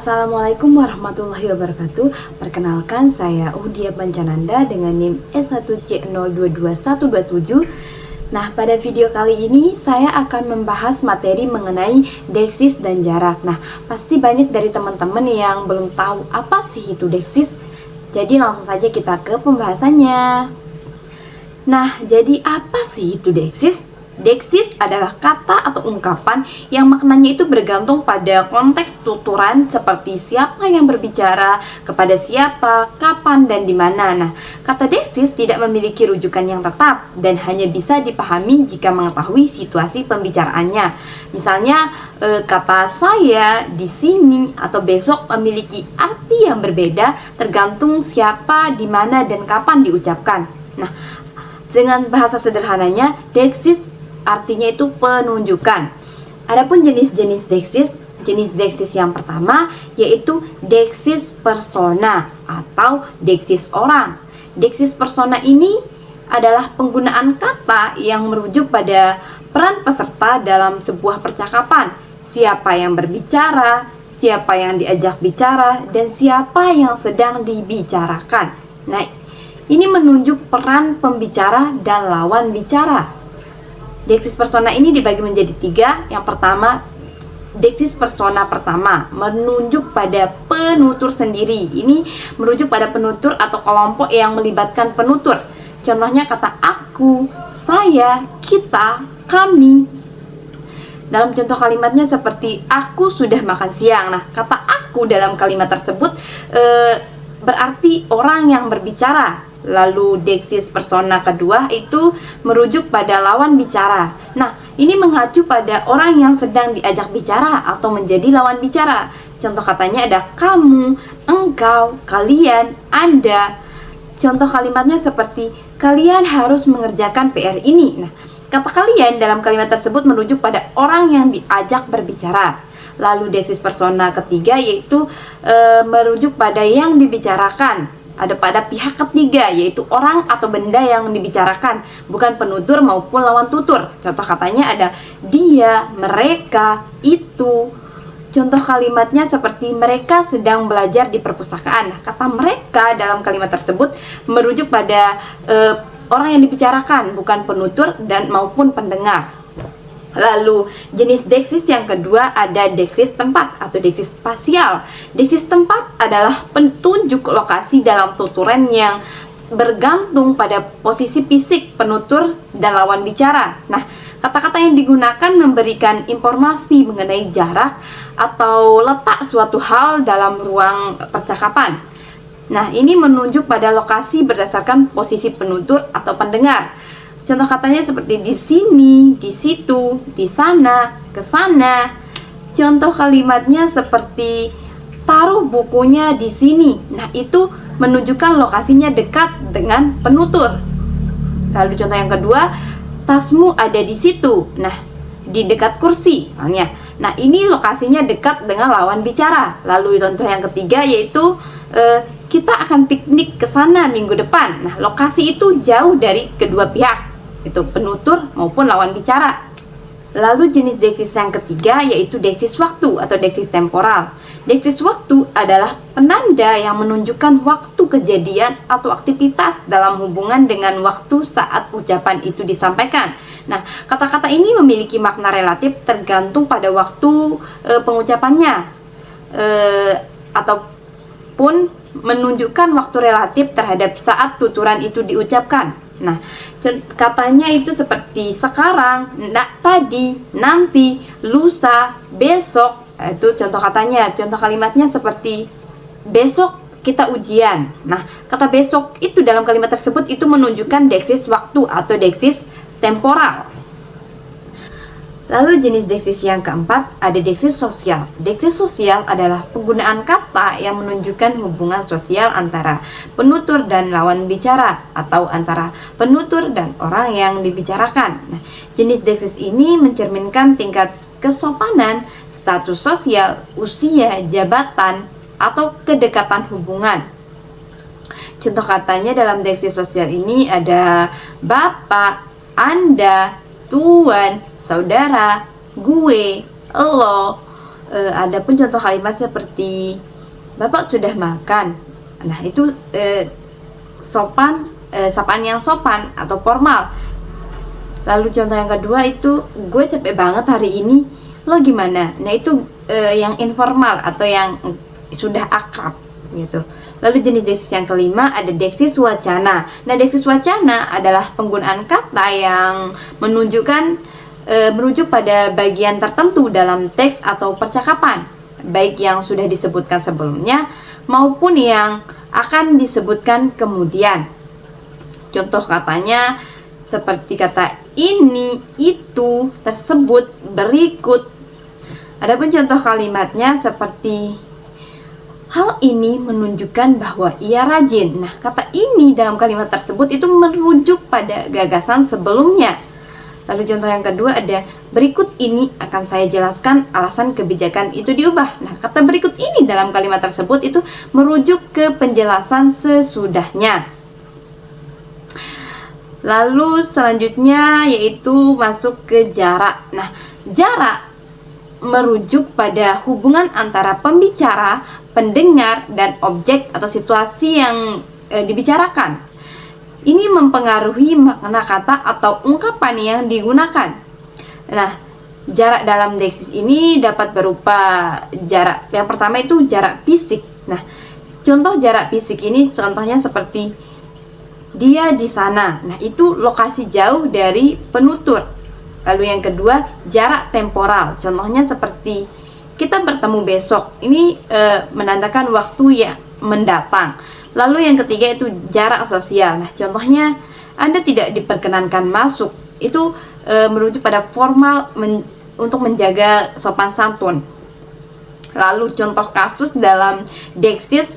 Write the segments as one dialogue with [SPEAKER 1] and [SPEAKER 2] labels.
[SPEAKER 1] Assalamualaikum warahmatullahi wabarakatuh. Perkenalkan, saya Uhdia Pancananda dengan NIM S1C022127. Nah, pada video kali ini saya akan membahas materi mengenai deksis dan jarak. Nah, pasti banyak dari teman-teman yang belum tahu apa sih itu deksis. Jadi langsung saja kita ke pembahasannya. Nah, jadi apa sih itu deksis? Deksis adalah kata atau ungkapan yang maknanya itu bergantung pada konteks tuturan seperti siapa yang berbicara, kepada siapa, kapan, dan di mana. Nah, kata deksis tidak memiliki rujukan yang tetap dan hanya bisa dipahami jika mengetahui situasi pembicaraannya. Misalnya, kata saya, di sini, atau besok memiliki arti yang berbeda tergantung siapa, di mana, dan kapan diucapkan. Nah, dengan bahasa sederhananya, deksis artinya itu penunjukan. Adapun jenis-jenis deksis yang pertama yaitu deksis persona atau deksis orang. Deksis persona ini adalah penggunaan kata yang merujuk pada peran peserta dalam sebuah percakapan. Siapa yang berbicara, siapa yang diajak bicara, dan siapa yang sedang dibicarakan. Nah, ini menunjuk peran pembicara dan lawan bicara. Deksis persona ini dibagi menjadi 3. Yang pertama, deksis persona pertama menunjuk pada penutur sendiri. Ini merujuk pada penutur atau kelompok yang melibatkan penutur. Contohnya kata aku, saya, kita, kami. Dalam contoh kalimatnya seperti aku sudah makan siang. Nah, kata aku dalam kalimat tersebut berarti orang yang berbicara. Lalu deksis persona kedua itu merujuk pada lawan bicara. Nah, ini mengacu pada orang yang sedang diajak bicara atau menjadi lawan bicara. Contoh katanya ada kamu, engkau, kalian, Anda. Contoh kalimatnya seperti kalian harus mengerjakan PR ini. Nah, kata kalian dalam kalimat tersebut merujuk pada orang yang diajak berbicara. Lalu deksis persona ketiga yaitu merujuk pada yang dibicarakan. Ada pada pihak ketiga yaitu orang atau benda yang dibicarakan, bukan penutur maupun lawan tutur. Contoh katanya ada dia, mereka, itu. Contoh kalimatnya seperti mereka sedang belajar di perpustakaan. Nah, kata mereka dalam kalimat tersebut merujuk pada orang yang dibicarakan, bukan penutur dan maupun pendengar. Lalu jenis deksis yang kedua ada deksis tempat atau deksis spasial. Deksis tempat adalah petunjuk lokasi dalam tuturan yang bergantung pada posisi fisik penutur dan lawan bicara. Nah, kata-kata yang digunakan memberikan informasi mengenai jarak atau letak suatu hal dalam ruang percakapan. Nah, ini menunjuk pada lokasi berdasarkan posisi penutur atau pendengar. Contoh katanya seperti di sini, di situ, di sana, ke sana. Contoh kalimatnya seperti taruh bukunya di sini. Nah, itu menunjukkan lokasinya dekat dengan penutur. Lalu contoh yang kedua, tasmu ada di situ. Nah, di dekat kursi misalnya. Nah, ini lokasinya dekat dengan lawan bicara. Lalu contoh yang ketiga yaitu kita akan piknik ke sana minggu depan. Nah, lokasi itu jauh dari kedua pihak, itu penutur maupun lawan bicara. Lalu jenis deksis yang ketiga yaitu deksis waktu atau deksis temporal. Deksis waktu adalah penanda yang menunjukkan waktu kejadian atau aktivitas dalam hubungan dengan waktu saat ucapan itu disampaikan. Nah, kata-kata ini memiliki makna relatif tergantung pada waktu pengucapannya ataupun menunjukkan waktu relatif terhadap saat tuturan itu diucapkan. Nah, katanya itu seperti sekarang, tadi, nanti, lusa, besok. Itu contoh katanya. Contoh kalimatnya seperti besok kita ujian. Nah, kata besok itu dalam kalimat tersebut itu menunjukkan deksis waktu atau deksis temporal. Lalu jenis deksis yang keempat ada deksis sosial. Deksis sosial adalah penggunaan kata yang menunjukkan hubungan sosial antara penutur dan lawan bicara atau antara penutur dan orang yang dibicarakan. Nah, jenis deksis ini mencerminkan tingkat kesopanan, status sosial, usia, jabatan, atau kedekatan hubungan. Contoh katanya dalam deksis sosial ini ada bapak, Anda, tuan, saudara, gue, lo. Adapun contoh kalimat seperti Bapak sudah makan. Nah, itu sapaan yang sopan atau formal. Lalu contoh yang kedua itu gue capek banget hari ini, lo gimana? Nah, itu yang informal atau yang sudah akrab gitu. Lalu jenis deksis yang kelima ada deksis wacana. Nah, deksis wacana adalah penggunaan kata yang menunjukkan merujuk pada bagian tertentu dalam teks atau percakapan, baik yang sudah disebutkan sebelumnya maupun yang akan disebutkan kemudian. Contoh katanya seperti kata ini, itu, tersebut, berikut. Adapun contoh kalimatnya seperti hal ini menunjukkan bahwa ia rajin. Nah, kata ini dalam kalimat tersebut itu merujuk pada gagasan sebelumnya. Lalu contoh yang kedua ada berikut ini akan saya jelaskan alasan kebijakan itu diubah. Nah, kata berikut ini dalam kalimat tersebut itu merujuk ke penjelasan sesudahnya. Lalu selanjutnya yaitu masuk ke jarak. Nah, jarak merujuk pada hubungan antara pembicara, pendengar, dan objek atau situasi yang dibicarakan. Ini mempengaruhi makna kata atau ungkapan yang digunakan. Nah, jarak dalam deksis ini dapat berupa jarak. Yang pertama itu jarak fisik. Nah, contoh jarak fisik ini contohnya seperti dia di sana. Nah, itu lokasi jauh dari penutur. Lalu yang kedua, jarak temporal. Contohnya seperti kita bertemu besok. Ini menandakan waktu yang mendatang. Lalu yang ketiga itu jarak sosial. Nah, contohnya Anda tidak diperkenankan masuk. Itu merujuk pada formal untuk menjaga sopan santun. Lalu contoh kasus dalam deksis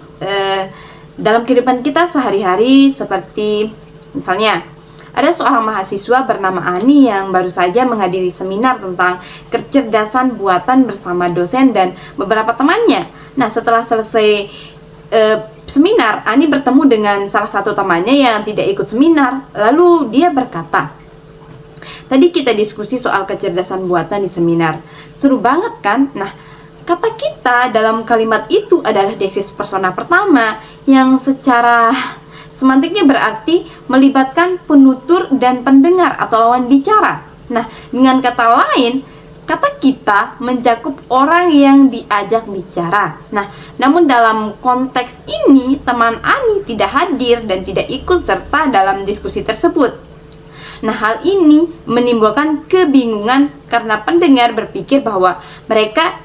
[SPEAKER 1] dalam kehidupan kita sehari-hari seperti misalnya ada seorang mahasiswa bernama Ani yang baru saja menghadiri seminar tentang kecerdasan buatan bersama dosen dan beberapa temannya. Nah, setelah selesai seminar, Ani bertemu dengan salah satu temannya yang tidak ikut seminar. Lalu dia berkata, tadi kita diskusi soal kecerdasan buatan di seminar. Seru banget kan? Nah, kata kita dalam kalimat itu adalah deksis persona pertama yang secara semantiknya berarti melibatkan penutur dan pendengar atau lawan bicara. Nah, dengan kata lain, kata kita mencakup orang yang diajak bicara. Nah, namun dalam konteks ini teman Ani tidak hadir dan tidak ikut serta dalam diskusi tersebut. Nah, hal ini menimbulkan kebingungan karena pendengar berpikir bahwa mereka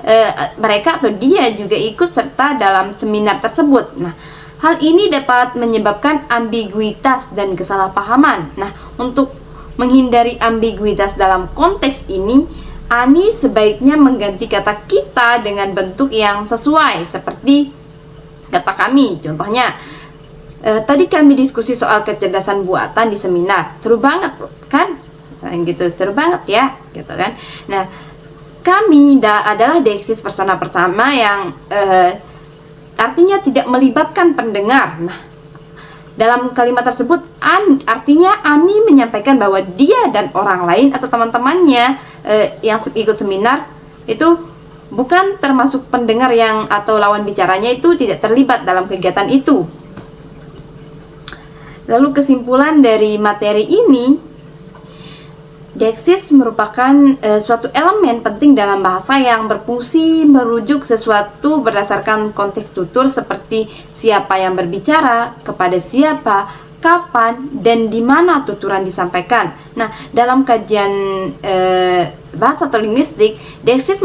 [SPEAKER 1] atau dia juga ikut serta dalam seminar tersebut. Nah, hal ini dapat menyebabkan ambiguitas dan kesalahpahaman. Nah, untuk menghindari ambiguitas dalam konteks ini, Ani sebaiknya mengganti kata kita dengan bentuk yang sesuai seperti kata kami. Contohnya, tadi kami diskusi soal kecerdasan buatan di seminar. Seru banget kan? Nah, gitu, seru banget ya, gitu kan. Nah, kami adalah deksis persona pertama yang artinya tidak melibatkan pendengar. Nah, dalam kalimat tersebut artinya Ani menyampaikan bahwa dia dan orang lain atau teman-temannya yang ikut seminar itu bukan termasuk pendengar yang atau lawan bicaranya itu tidak terlibat dalam kegiatan itu. Lalu kesimpulan dari materi ini, deksis merupakan suatu elemen penting dalam bahasa yang berfungsi merujuk sesuatu berdasarkan konteks tutur seperti siapa yang berbicara, kepada siapa, kapan, dan di mana tuturan disampaikan. Nah, dalam kajian bahasa atau linguistik, deksis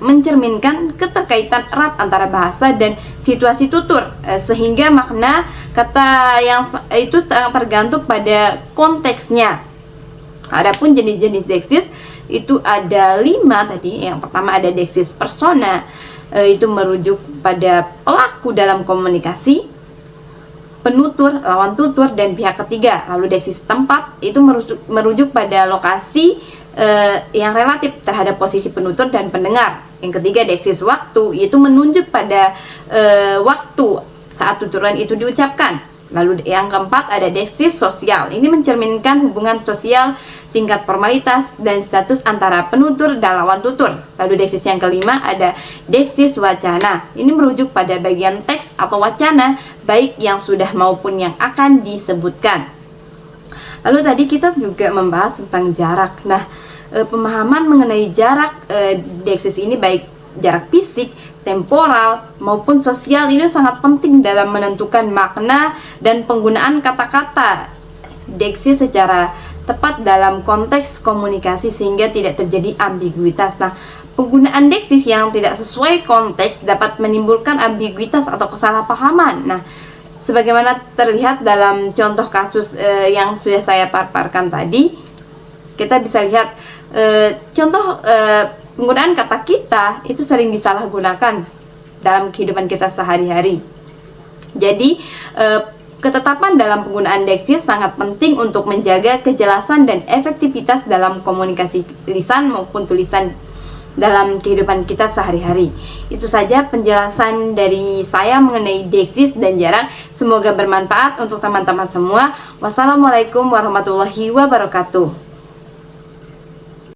[SPEAKER 1] mencerminkan keterkaitan erat antara bahasa dan situasi tutur, sehingga makna kata yang itu sangat tergantung pada konteksnya. Adapun jenis-jenis deksis itu ada 5 tadi. Yang pertama ada deksis persona, itu merujuk pada pelaku dalam komunikasi, penutur, lawan tutur, dan pihak ketiga. Lalu deksis tempat itu merujuk pada lokasi yang relatif terhadap posisi penutur dan pendengar. Yang ketiga deksis waktu, itu menunjuk pada waktu saat tuturan itu diucapkan. Lalu yang keempat ada deksis sosial. Ini mencerminkan hubungan sosial, tingkat formalitas, dan status antara penutur dan lawan tutur. Lalu deksis yang kelima ada deksis wacana. Ini merujuk pada bagian teks atau wacana, baik yang sudah maupun yang akan disebutkan. Lalu tadi kita juga membahas tentang jarak. Nah, pemahaman mengenai jarak deksis ini baik jarak fisik, temporal, maupun sosial ini sangat penting dalam menentukan makna dan penggunaan kata-kata deksis secara tepat dalam konteks komunikasi sehingga tidak terjadi ambiguitas. Nah, penggunaan deksis yang tidak sesuai konteks dapat menimbulkan ambiguitas atau kesalahpahaman. Nah, sebagaimana terlihat dalam contoh kasus yang sudah saya paparkan tadi, kita bisa lihat contoh penggunaan kata kita itu sering disalahgunakan dalam kehidupan kita sehari-hari. Jadi, ketetapan dalam penggunaan deksis sangat penting untuk menjaga kejelasan dan efektivitas dalam komunikasi lisan maupun tulisan dalam kehidupan kita sehari-hari. Itu saja penjelasan dari saya mengenai deksis dan jarak. Semoga bermanfaat untuk teman-teman semua. Wassalamualaikum warahmatullahi wabarakatuh.